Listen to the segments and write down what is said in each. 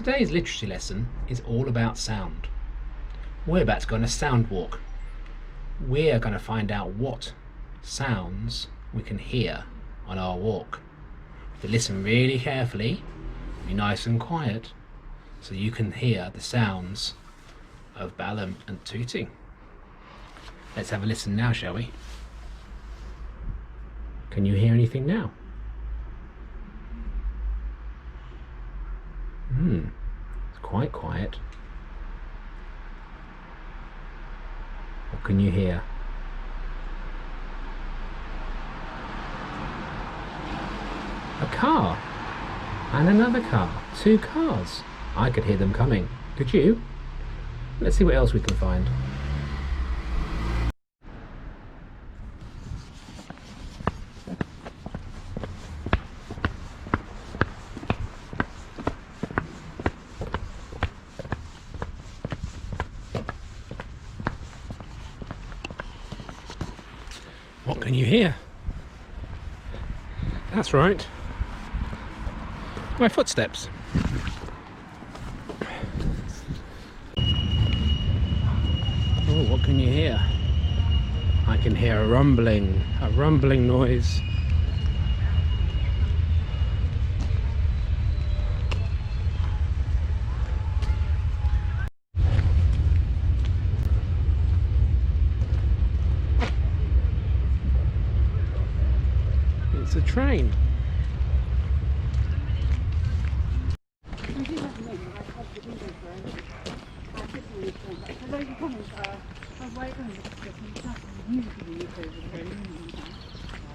Today's literacy lesson is all about sound. We're about to go on a sound walk. We're going to find out what sounds we can hear on our walk. But listen really carefully, be nice and quiet, so you can hear the sounds of Balaam and Tooting. Let's have a listen now, shall we? Can you hear anything now? It's quite quiet. What can you hear? A car and another car. 2 cars. I could hear them coming. Could you? Let's see what else we can find. What can you hear? That's right. My footsteps. Oh, what can you hear? I can hear a rumbling noise. It's a train.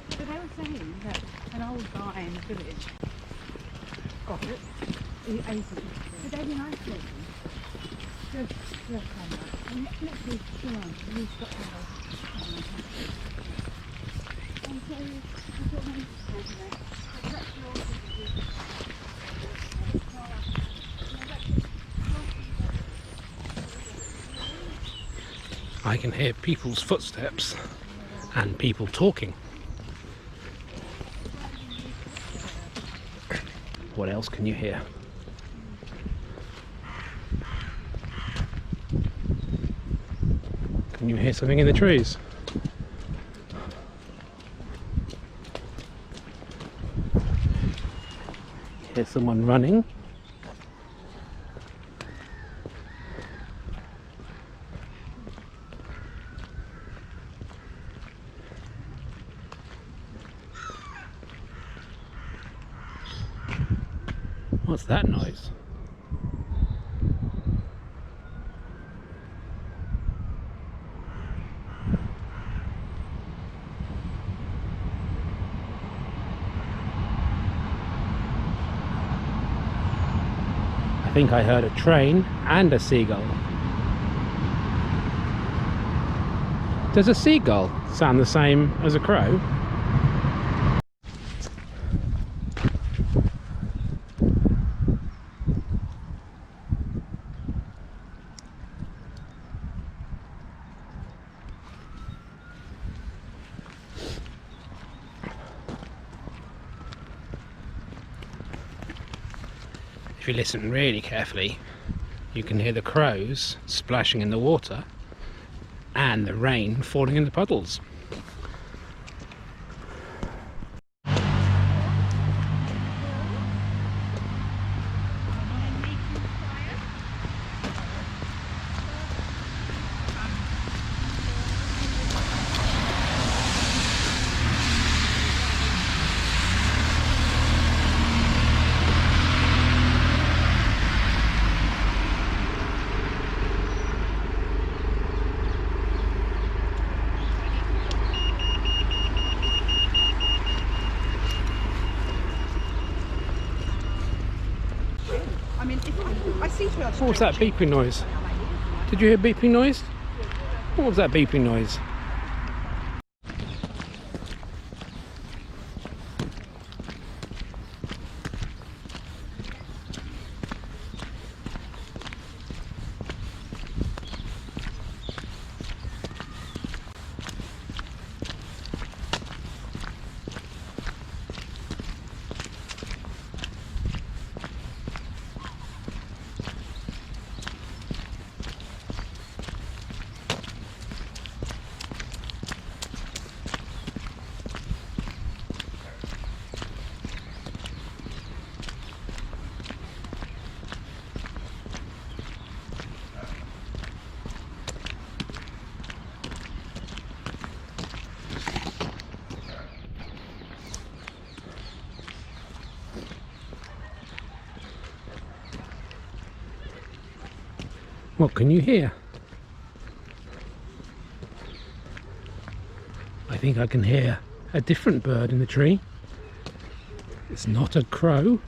So they were saying that an old guy in the village got it. He ate it. But they didn't ice it. Just come back. And literally, come on, he's got to go. And so, I thought, I can hear people's footsteps and people talking. What else can you hear? Can you hear something in the trees? Hear someone running. What's that noise? I think I heard a train and a seagull. Does a seagull sound the same as a crow? If you listen really carefully, you can hear the crows splashing in the water and the rain falling in the puddles. What was that beeping noise? Did you hear beeping noise? What was that beeping noise? What can you hear? I think I can hear a different bird in the tree. It's not a crow,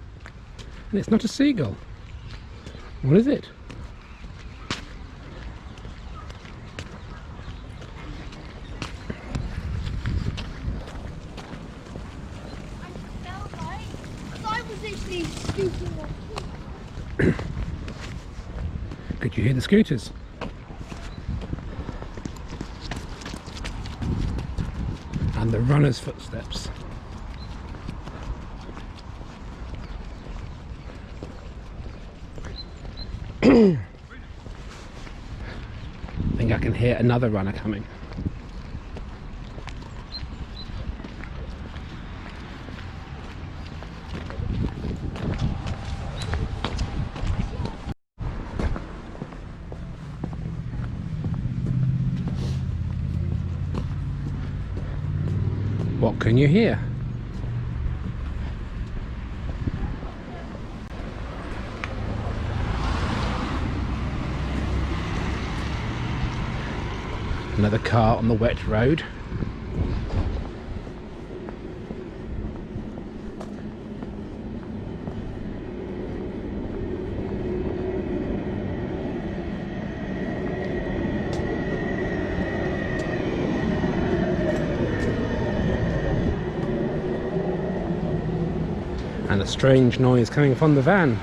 and it's not a seagull. What is it? Could you hear the scooters? And the runner's footsteps. I think I can hear another runner coming. What can you hear? Another car on the wet road. And a strange noise coming from the van.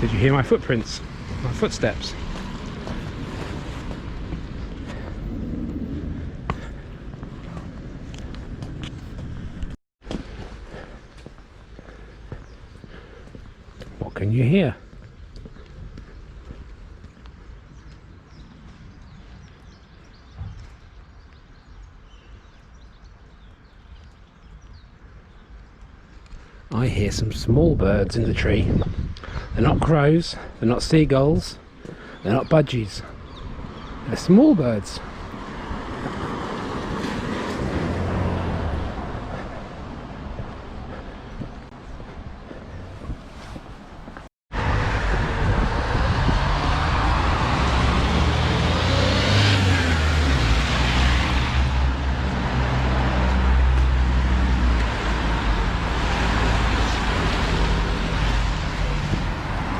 Did you hear my footprints? My footsteps? What can you hear? I hear some small birds in the tree. They're not crows, they're not seagulls, they're not budgies. They're small birds.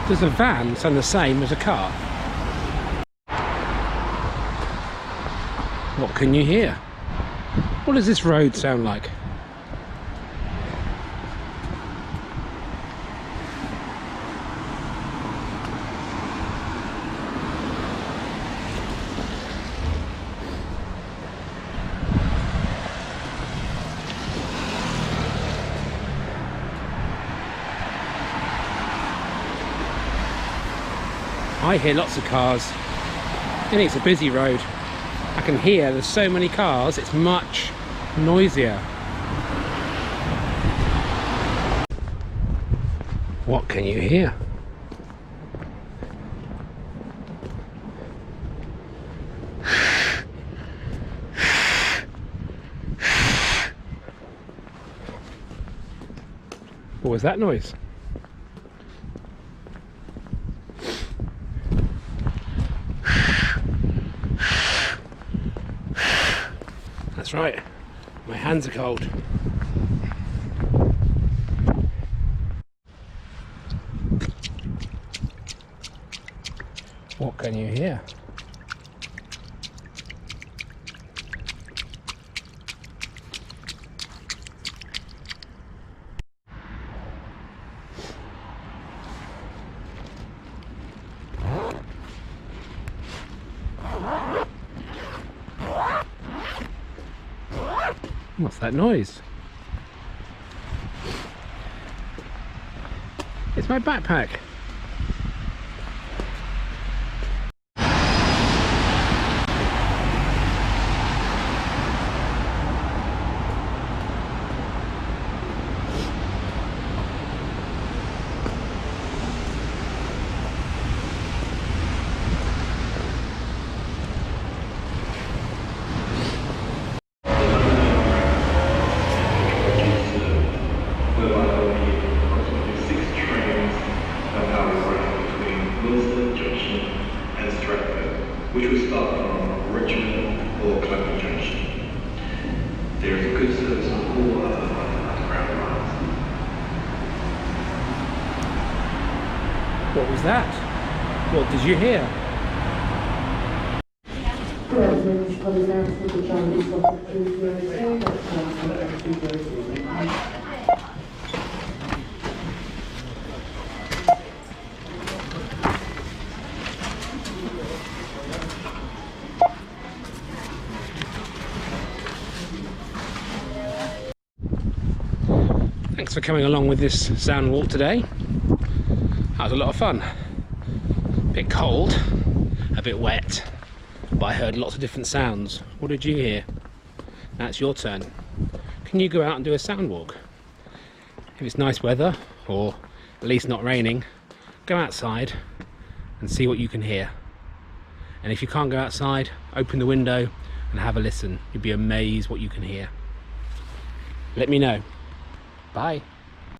Does a van sound the same as a car? What can you hear? What does this road sound like? I hear lots of cars, and it's a busy road. I can hear there's so many cars, it's much noisier. What can you hear? What was that noise? That's right, my hands are cold. What can you hear? What's that noise? It's my backpack. There is a good service on all underground lines. What was that? What did you hear? Thanks for coming along with this sound walk today. That was a lot of fun. A bit cold, a bit wet, but I heard lots of different sounds. What did you hear? Now it's your turn. Can you go out and do a sound walk? If it's nice weather, or at least not raining, go outside and see what you can hear. And if you can't go outside, open the window and have a listen. You'll be amazed what you can hear. Let me know. Bye.